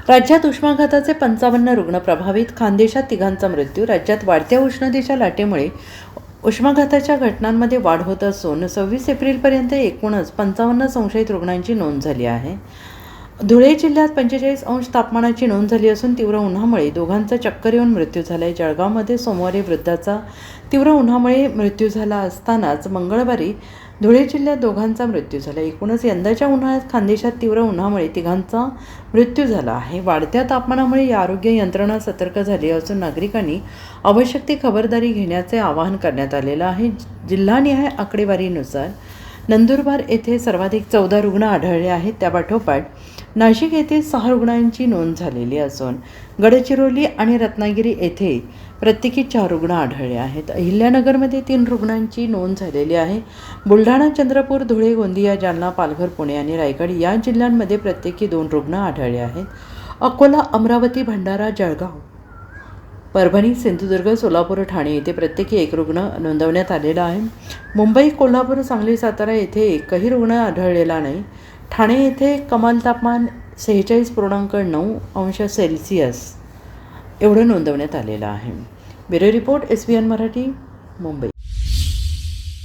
राज्यात उष्माघाताचे 55 रुग्ण प्रभावित, खानदेशात तिघांचा मृत्यू. राज्यात वाढत्या उष्णतेच्या लाटेमुळे उष्माघाताच्या घटनांमध्ये वाढ होत असून 26 एप्रिलपर्यंत एकूणच 55 संशयित रुग्णांची नोंद झाली आहे. धुळे जिल्ह्यात 45 तापमानाची नोंद झाली असून तीव्र उन्हामुळे दोघांचा चक्कर येऊन मृत्यू झाला आहे. जळगावमध्ये सोमवारी वृद्धाचा तीव्र उन्हामुळे मृत्यू झाला असतानाच मंगळवारी धुळे जिल्ह्यात दोघांचा मृत्यू झाला. एकूणच यंदाच्या उन्हाळ्यात खानदेशात तीव्र उन्हामुळे तिघांचा मृत्यू झाला आहे. वाढत्या तापमानामुळे या आरोग्य यंत्रणा सतर्क झाली असून नागरिकांनी आवश्यक ती खबरदारी घेण्याचे आवाहन करण्यात आलेलं आहे. जिल्हानिहाय आकडेवारीनुसार नंदुरबार येथे सर्वाधिक 14 रुग्ण आढळले आहेत. त्यापाठोपाठ नाशिक येथे 6 रुग्णांची नोंद झालेली असून गडचिरोली आणि रत्नागिरी येथे प्रत्येकी 4 रुग्ण आढळले आहेत. अहिल्यानगरमध्ये 3 रुग्णांची नोंद झालेली आहे. बुलढाणा, चंद्रपूर, धुळे, गोंदिया, जालना, पालघर, पुणे आणि रायगड या जिल्ह्यांमध्ये प्रत्येकी 2 रुग्ण आढळले आहेत. अकोला, अमरावती, भंडारा, जळगाव, परभणी, सिंधुदुर्ग, सोलापूर, ठाणे येथे प्रत्येकी 1 रुग्ण नोंदवण्यात आलेला आहे. मुंबई, कोल्हापूर, सांगली, सातारा येथे एकही रुग्ण आढळलेला नाही. ठाणे येथे कमाल तापमान 46.9 एवढं नोंदवण्यात आलेलं आहे. Bureau report, SBN Marathi, Mumbai.